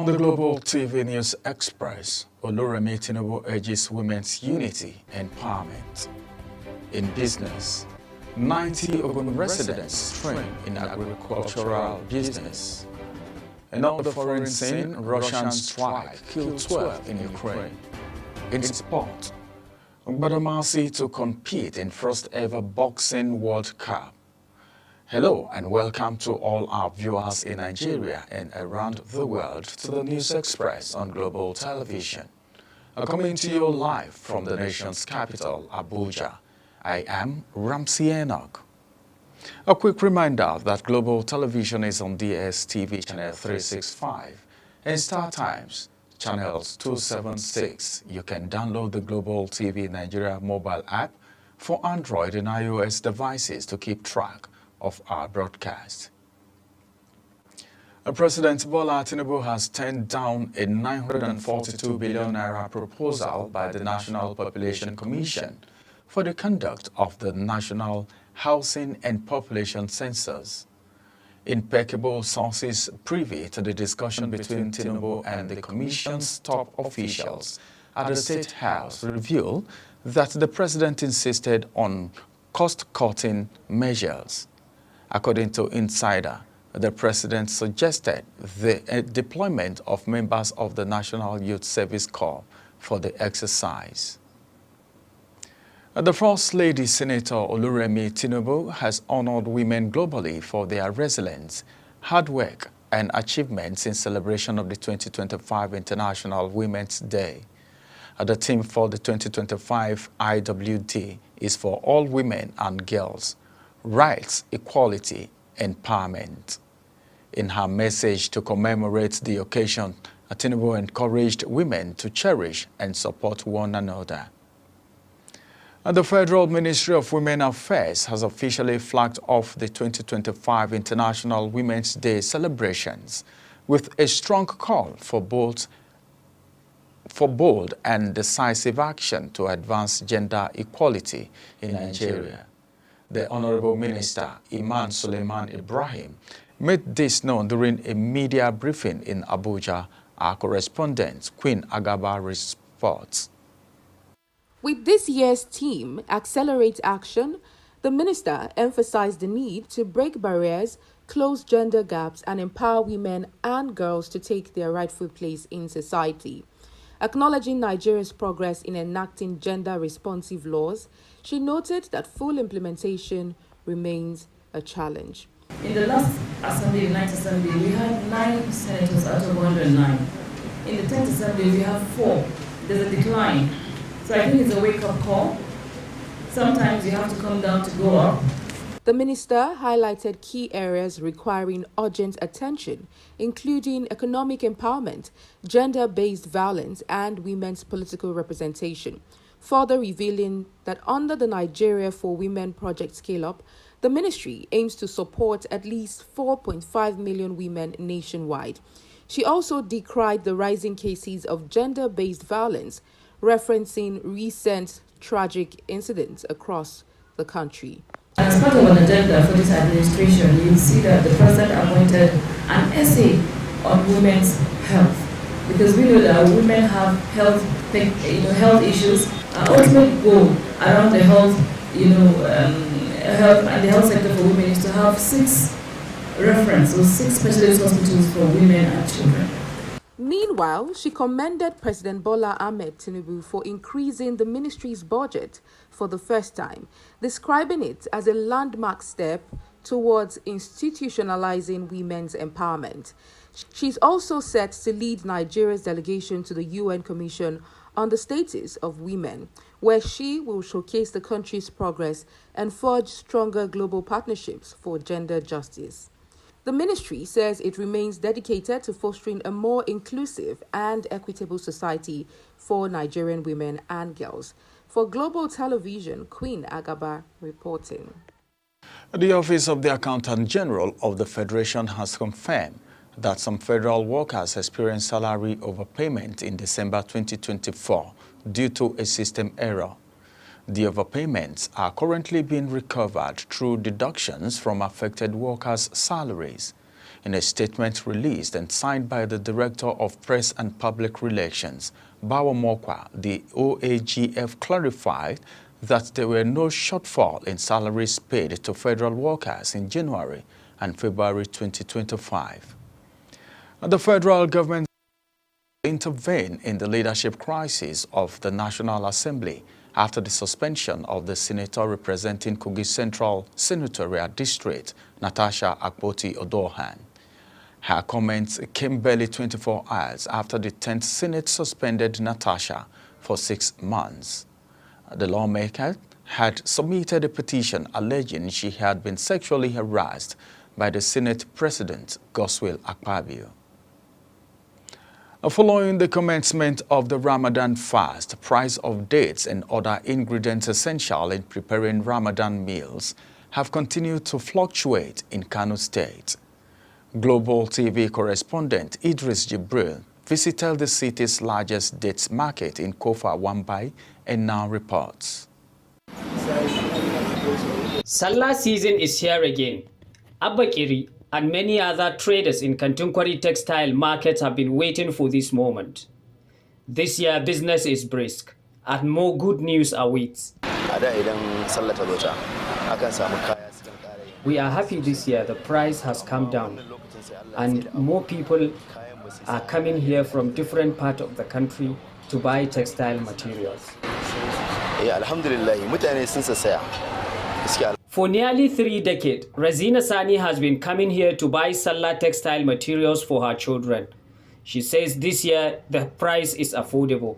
On the Global TV News Express, Oluremi Tinubu urges women's unity and empowerment. In business, 90 Ogun residents trained in agricultural business. And on the foreign scene, Russian strike killed 12 in Ukraine. In sport, Badamasi to compete in first ever Boxing World Cup. Hello and welcome to all our viewers in Nigeria and around the world to the News Express on Global Television. Coming to you live from the nation's capital, Abuja. I am Ramsey Enoch. A quick reminder that Global Television is on DSTV channel 365 and Star Times channels 276. You can download the Global TV Nigeria mobile app for Android and iOS devices to keep track of our broadcast. President Bola Tinubu has turned down a 942 billion naira proposal by the National Population Commission for the conduct of the National Housing and Population Census. Impeccable sources privy to the discussion between Tinubu and the Commission's top officials at the State House reveal that the President insisted on cost-cutting measures. According to Insider, the President suggested the deployment of members of the National Youth Service Corps for the exercise. The First Lady Senator Oluremi Tinubu has honored women globally for their resilience, hard work, and achievements in celebration of the 2025 International Women's Day. The theme for the 2025 IWD is for all women and girls. Rights, equality, empowerment. In her message to commemorate the occasion, Tinubu encouraged women to cherish and support one another. The Federal Ministry of Women Affairs has officially flagged off the 2025 International Women's Day celebrations with a strong call for bold and decisive action to advance gender equality in Nigeria. The Honorable Minister, Iman Suleiman Ibrahim, made this known during a media briefing in Abuja. Our correspondent, Queen Agaba, reports. With this year's theme, Accelerate Action, the minister emphasized the need to break barriers, close gender gaps, and empower women and girls to take their rightful place in society. Acknowledging Nigeria's progress in enacting gender-responsive laws, she noted that full implementation remains a challenge. In the last assembly, the 9th assembly, we had 9 senators out of 109. In the 10th assembly, we have 4. There's a decline. So I think it's a wake-up call. Sometimes you have to come down to go up. The minister highlighted key areas requiring urgent attention, including economic empowerment, gender-based violence, and women's political representation, further revealing that under the Nigeria for Women Project Scale-Up, the ministry aims to support at least 4.5 million women nationwide. She also decried the rising cases of gender-based violence, referencing recent tragic incidents across the country. As part of an agenda for this administration, you'll see that the President appointed an essay on women's health, because we know that women have health issues. Our ultimate goal around the health, health and the health sector for women is to have 6 specialist hospitals for women and children. Meanwhile, she commended President Bola Ahmed Tinubu for increasing the ministry's budget for the first time, describing it as a landmark step towards institutionalizing women's empowerment. She's also set to lead Nigeria's delegation to the UN Commission on the Status of Women, where she will showcase the country's progress and forge stronger global partnerships for gender justice. The ministry says it remains dedicated to fostering a more inclusive and equitable society for Nigerian women and girls. For Global Television, Queen Agaba reporting. The Office of the Accountant General of the Federation has confirmed that some federal workers experienced salary overpayment in December 2024 due to a system error. The overpayments are currently being recovered through deductions from affected workers' salaries. In a statement released and signed by the Director of Press and Public Relations, Bawa Mokwa, the OAGF clarified that there were no shortfall in salaries paid to federal workers in January and February 2025. The federal government intervened in the leadership crisis of the National Assembly after the suspension of the senator representing Kogi Central Senatorial District, Natasha Akpoti-Odohan. Her comments came barely 24 hours after the 10th Senate suspended Natasha for 6 months. The lawmaker had submitted a petition alleging she had been sexually harassed by the Senate President, Godswill Akpabio. Following the commencement of the Ramadan fast, price of dates and other ingredients essential in preparing Ramadan meals have continued to fluctuate in Kano State. Global TV correspondent Idris Jibril visited the city's largest dates market in Kofa Wambai and now reports. Salah season is here again. Abakiri and many other traders in Kantunkwari textile markets have been waiting for this moment. This year business is brisk and more good news awaits. We are happy this year the price has come down and more people are coming here from different parts of the country to buy textile materials. For nearly 3 decades, Razina Sani has been coming here to buy Salah textile materials for her children. She says this year the price is affordable.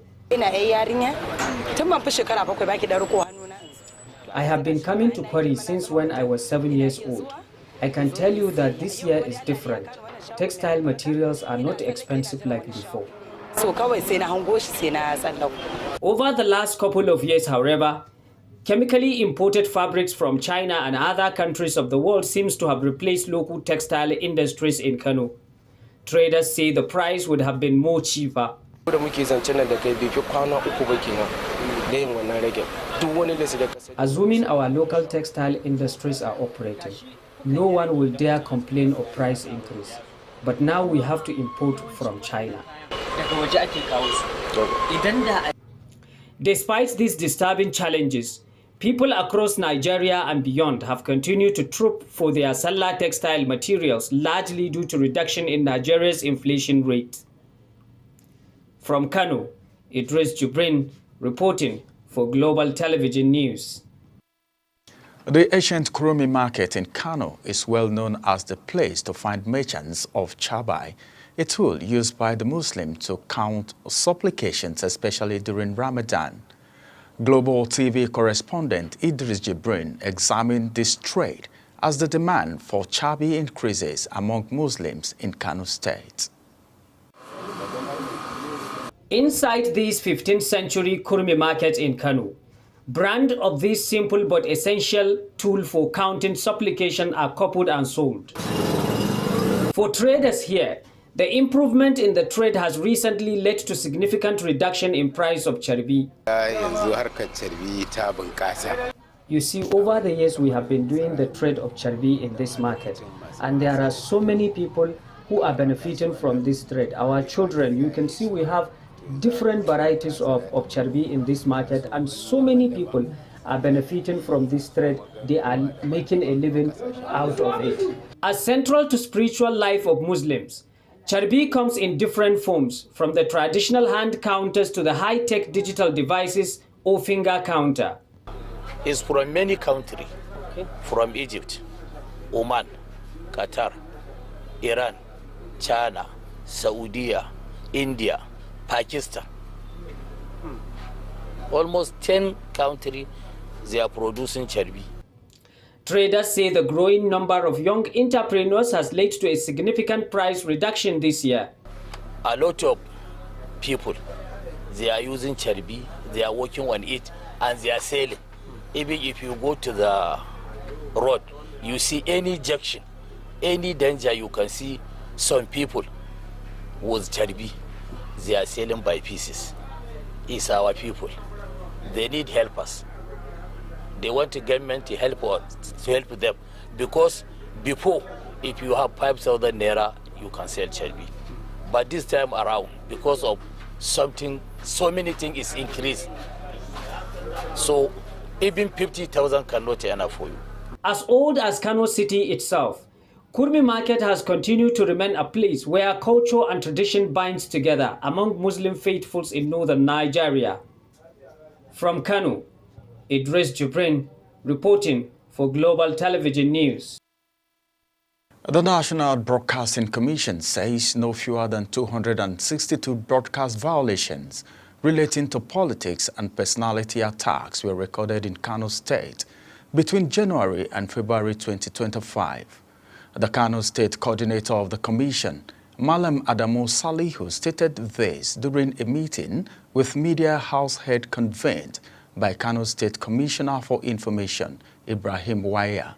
I have been coming to Kwari since when I was 7 years old. I can tell you that this year is different. Textile materials are not expensive like before. Over the last couple of years, however, chemically imported fabrics from China and other countries of the world seems to have replaced local textile industries in Kano. Traders say the price would have been more cheaper. Assuming our local textile industries are operating, no one will dare complain of price increase. But now we have to import from China. Despite these disturbing challenges, people across Nigeria and beyond have continued to troop for their Salah textile materials, largely due to reduction in Nigeria's inflation rate. From Kano, Idris Jibrin reporting for Global Television News. The ancient Kurumi market in Kano is well known as the place to find merchants of Chabai, a tool used by the Muslim to count supplications, especially during Ramadan. Global TV correspondent Idris Jibrin examined this trade as the demand for chabi increases among Muslims in Kano State. Inside this 15th century Kurumi market in Kano, brand of this simple but essential tool for counting supplication are coupled and sold. For traders here, the improvement in the trade has recently led to significant reduction in price of charbi. You see, over the years we have been doing the trade of charbi in this market, and there are so many people who are benefiting from this trade. Our children, you can see we have different varieties of charbi in this market, and so many people are benefiting from this trade. They are making a living out of it. As central to spiritual life of Muslims, charbi comes in different forms, from the traditional hand counters to the high-tech digital devices or finger counter. It's from many countries, from Egypt, Oman, Qatar, Iran, China, Saudi, India, Pakistan. Almost 10 countries, they are producing charbi. Traders say the growing number of young entrepreneurs has led to a significant price reduction this year. A lot of people, they are using charbi, they are working on it, and they are selling. Even if you go to the road, you see any junction, any danger, you can see some people with charbi. They are selling by pieces. It's our people. They need help us. They want the government to help them, because before if you have 5,000 naira, you can sell Chelbi. But this time around, because of something, so many things is increased. So even 50,000 cannot enough for you. As old as Kano City itself, Kurmi Market has continued to remain a place where culture and tradition binds together among Muslim faithfuls in northern Nigeria. From Kano, Idris Jibrin reporting for Global Television News. The National Broadcasting Commission says no fewer than 262 broadcast violations relating to politics and personality attacks were recorded in Kano State between January and February 2025. The Kano State Coordinator of the Commission, Malam Adamu Salihu, stated this during a meeting with Media House Head convened by Kano State Commissioner for Information, Ibrahim Waya.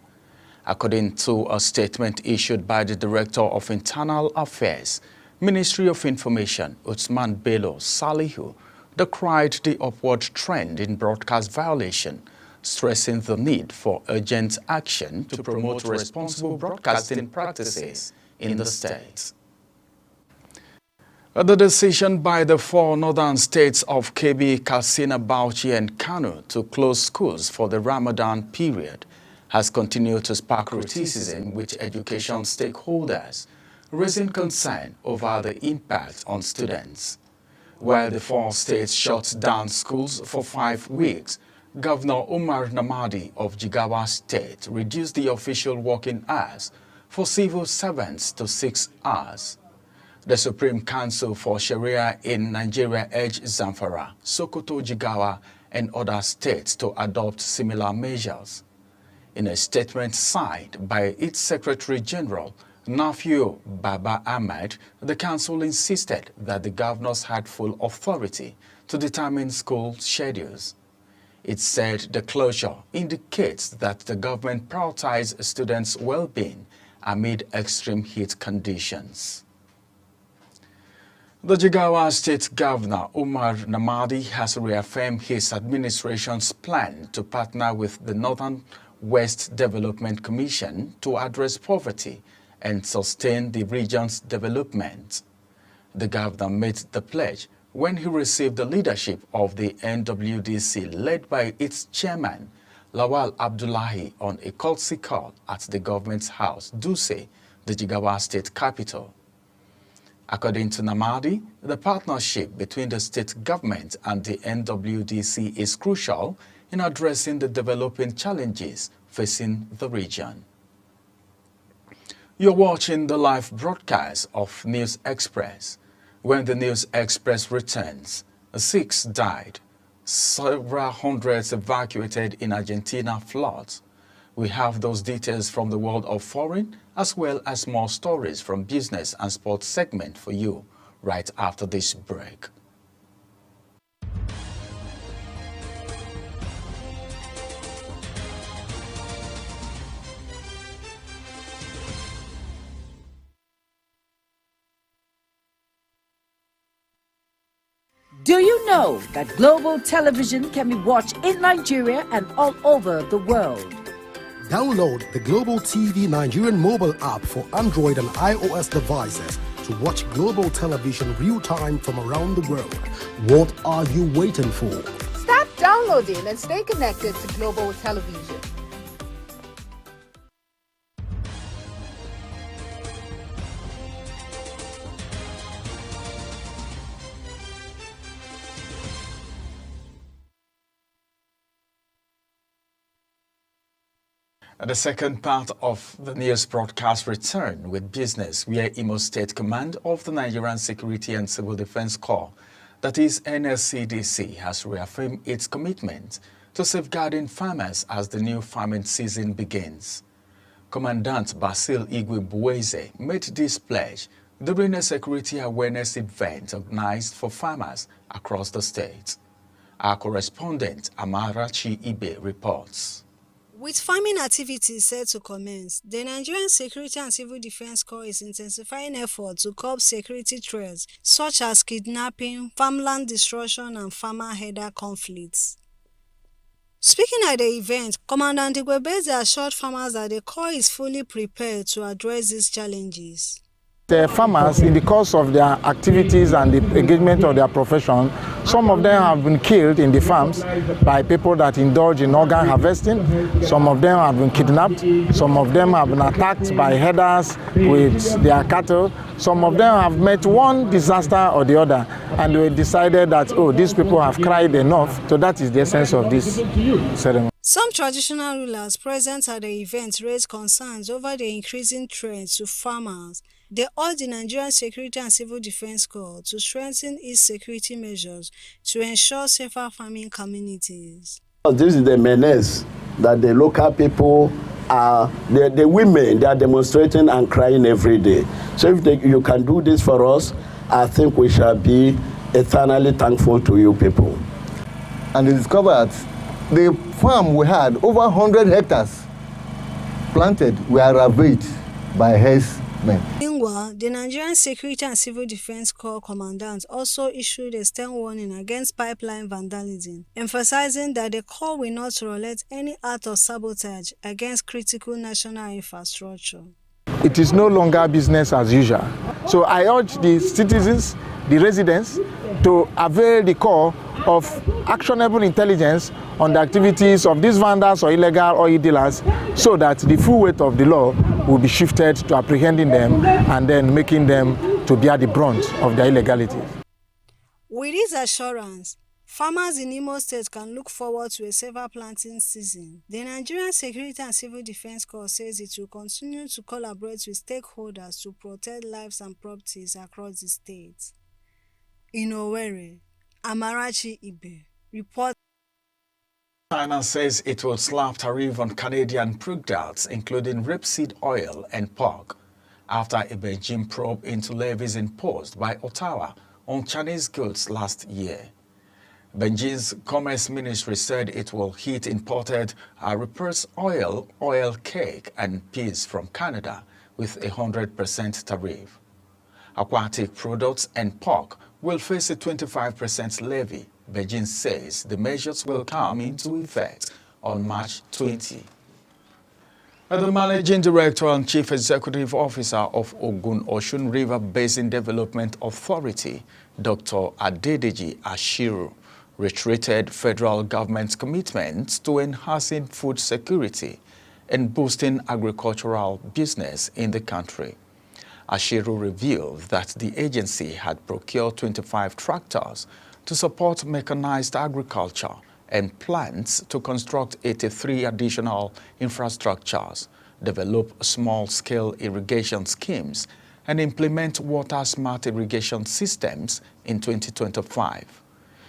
According to a statement issued by the Director of Internal Affairs, Ministry of Information, Uthman Bello Salihu, decried the upward trend in broadcast violation, stressing the need for urgent action to promote responsible broadcasting practices in the state. The decision by the four northern states of Kebbi, Katsina, Bauchi and Kano to close schools for the Ramadan period has continued to spark criticism with education stakeholders, raising concern over the impact on students. While the four states shut down schools for 5 weeks, Governor Umar Namadi of Jigawa State reduced the official working hours for civil servants to 6 hours. The Supreme Council for Sharia in Nigeria urged Zamfara, Sokoto, Jigawa, and other states to adopt similar measures. In a statement signed by its Secretary General, Nafiu Baba Ahmed, the council insisted that the governors had full authority to determine school schedules. It said the closure indicates that the government prioritized students' well-being amid extreme heat conditions. The Jigawa State Governor, Umar Namadi, has reaffirmed his administration's plan to partner with the Northern West Development Commission to address poverty and sustain the region's development. The governor made the pledge when he received the leadership of the NWDC led by its chairman, Lawal Abdullahi, on a courtesy call at the government's house, Duse, the Jigawa state capital. According to Namadi, the partnership between the state government and the NWDC is crucial in addressing the developing challenges facing the region. You're watching the live broadcast of News Express. When the News Express returns, 6 died, several hundreds evacuated in Argentina floods. We have those details from the world of foreign, as well as more stories from business and sports segment for you right after this break. Do you know that Global Television can be watched in Nigeria and all over the world? Download the Global TV Nigerian mobile app for Android and iOS devices to watch Global Television real-time from around the world. What are you waiting for? Start downloading and stay connected to Global Television. The second part of the news broadcast return with business, where Imo State Command of the Nigerian Security and Civil Defense Corps, that is NSCDC, has reaffirmed its commitment to safeguarding farmers as the new farming season begins. Commandant Basil Igwe Bueze made this pledge during a security awareness event organized for farmers across the state. Our correspondent Amarachi Ibe reports. With farming activities set to commence, the Nigerian Security and Civil Defense Corps is intensifying efforts to curb security threats such as kidnapping, farmland destruction, and farmer-herder conflicts. Speaking at the event, Commandant Igwebeze assured farmers that the Corps is fully prepared to address these challenges. The farmers, in the course of their activities and the engagement of their profession, some of them have been killed in the farms by people that indulge in organ harvesting. Some of them have been kidnapped. Some of them have been attacked by herders with their cattle. Some of them have met one disaster or the other, and we decided that, oh, these people have cried enough. So that is the essence of this ceremony. Some traditional rulers present at the event raised concerns over the increasing threat to farmers. They urged the Nigerian Security and Civil Defense Corps to strengthen its security measures to ensure safer farming communities. This is the menace that the local people are, the women, they are demonstrating and crying every day. So if you can do this for us, I think we shall be eternally thankful to you people. And they discovered the farm we had, over 100 hectares planted, were ravaged by herdsmen. Meanwhile, the Nigerian Security and Civil Defense Corps commandant also issued a stern warning against pipeline vandalism, emphasizing that the Corps will not tolerate any act of sabotage against critical national infrastructure. It is no longer business as usual. So I urge the citizens, the residents, to avail the Corps of actionable intelligence on the activities of these vandals or illegal oil dealers, so that the full weight of the law will be shifted to apprehending them and then making them to bear the brunt of their illegality. With this assurance, farmers in Imo State can look forward to a safer planting season. The Nigerian Security and Civil Defense Corps says it will continue to collaborate with stakeholders to protect lives and properties across the state. In Owerri, Amarachi Ibe reports. China says it will slap tariff on Canadian products, including rapeseed oil and pork, after a Beijing probe into levies imposed by Ottawa on Chinese goods last year. Beijing's Commerce Ministry said it will hit imported rapeseed oil, oil cake, and peas from Canada with a 100% tariff. Aquatic products and pork will face a 25% levy. Beijing says the measures will come into effect on March 20. The Managing Director and Chief Executive Officer of Ogun-Osun River Basin Development Authority, Dr. Adedeji Ashiru, reiterated federal government's commitment to enhancing food security and boosting agricultural business in the country. Ashiru revealed that the agency had procured 25 tractors to support mechanized agriculture and plans to construct 83 additional infrastructures, develop small-scale irrigation schemes, and implement water-smart irrigation systems in 2025.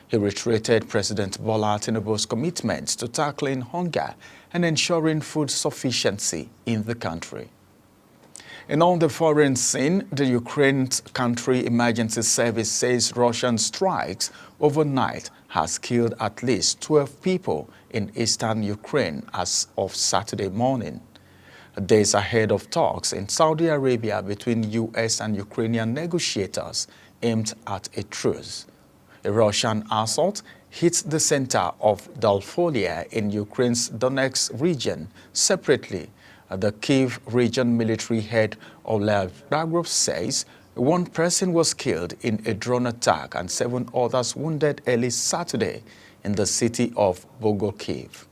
He reiterated President Bola Tinubu's commitment to tackling hunger and ensuring food sufficiency in the country. And on the foreign scene, the Ukraine's country emergency service says Russian strikes overnight has killed at least 12 people in eastern Ukraine as of Saturday morning. Days ahead of talks in Saudi Arabia between U.S. and Ukrainian negotiators aimed at a truce. A Russian assault hit the center of Dalfolia in Ukraine's Donetsk region separately. The Kyiv region military head Olev Dagrov says one person was killed in a drone attack and 7 others wounded early Saturday in the city of Bogokyiv.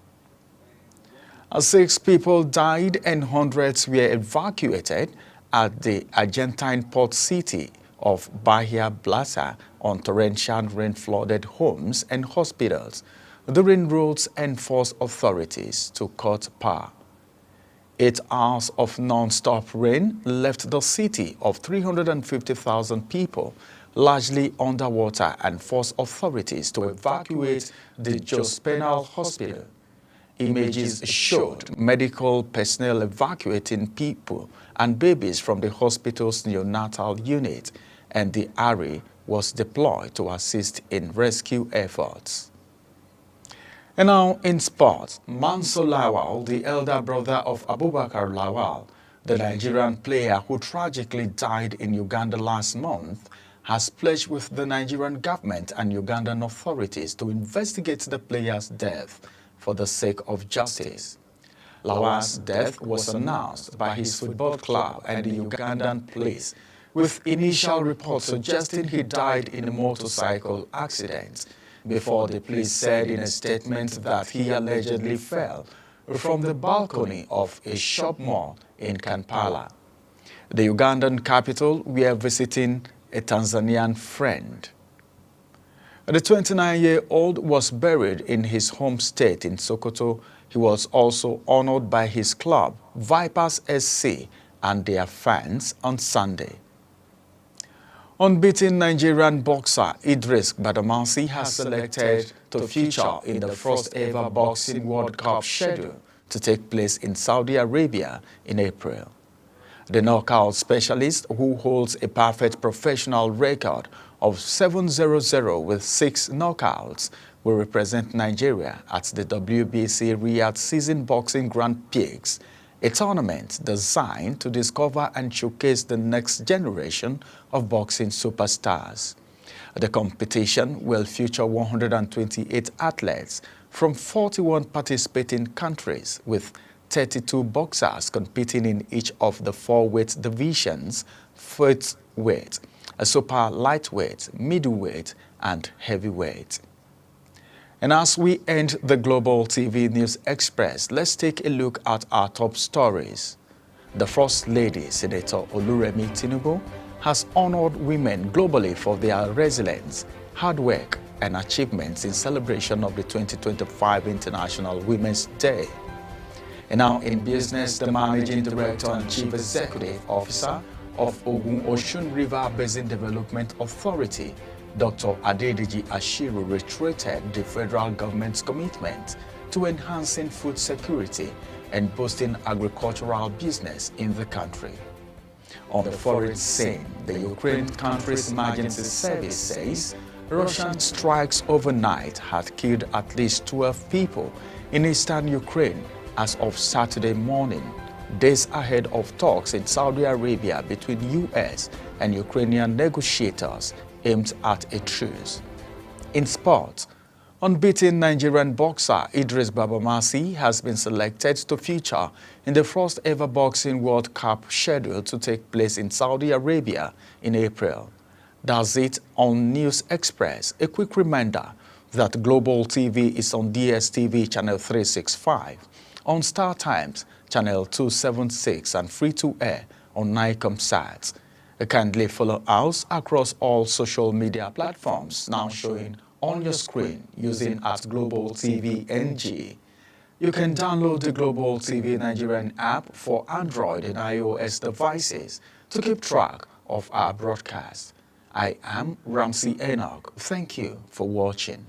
6 people died and hundreds were evacuated at the Argentine port city of Bahia Blanca on torrential rain-flooded homes and hospitals. The railroads enforced authorities to cut power. 8 hours of non-stop rain left the city of 350,000 people largely underwater and forced authorities to evacuate the Jos Penal Hospital. Images showed medical personnel evacuating people and babies from the hospital's neonatal unit, and the ARI was deployed to assist in rescue efforts. And now in sports, Mansour Lawal, the elder brother of Abubakar Lawal, the Nigerian player who tragically died in Uganda last month, has pledged with the Nigerian government and Ugandan authorities to investigate the player's death for the sake of justice. Lawal's death was announced by his football club and the Ugandan police, with initial reports suggesting he died in a motorcycle accident, before the police said in a statement that he allegedly fell from the balcony of a shop mall in Kampala. The Ugandan capital, we are visiting a Tanzanian friend. The 29-year-old was buried in his home state in Sokoto. He was also honored by his club, Vipers SC, and their fans on Sunday. Unbeaten Nigerian boxer Idris Badamasi has selected to feature in the first-ever Boxing World Cup schedule to take place in Saudi Arabia in April. The knockout specialist, who holds a perfect professional record of 7-0-0 with 6 knockouts, will represent Nigeria at the WBC Riyadh Season Boxing Grand Prix, a tournament designed to discover and showcase the next generation of boxing superstars. The competition will feature 128 athletes from 41 participating countries, with 32 boxers competing in each of the 4 weight divisions: featherweight, super lightweight, middleweight, and heavyweight. And as we end the Global TV News Express, let's take a look at our top stories. The First Lady, Senator Oluremi Tinubu, has honored women globally for their resilience, hard work, and achievements in celebration of the 2025 International Women's Day. And now in business, the Managing Director and Chief Executive Officer of Ogun Osun River Basin Development Authority, Dr. Adedeji Ashiru, reiterated the federal government's commitment to enhancing food security and boosting agricultural business in the country. On the foreign scene, the Ukraine country's emergency service says Russian strikes overnight had killed at least 12 people in eastern Ukraine as of Saturday morning, days ahead of talks in Saudi Arabia between U.S. and Ukrainian negotiators aimed at a truce. In sport, unbeaten Nigerian boxer Idris Badamasi has been selected to feature in the first-ever Boxing World Cup scheduled to take place in Saudi Arabia in April. That's it on News Express. A quick reminder that Global TV is on DSTV channel 365, on Star Times channel 276, and free-to-air on Nicomsat. Kindly follow us across all social media platforms now showing on your screen using @Global TV NG. You can download the Global TV Nigerian app for Android and iOS devices to keep track of our broadcast. I am Ramsey Enoch. Thank you for watching.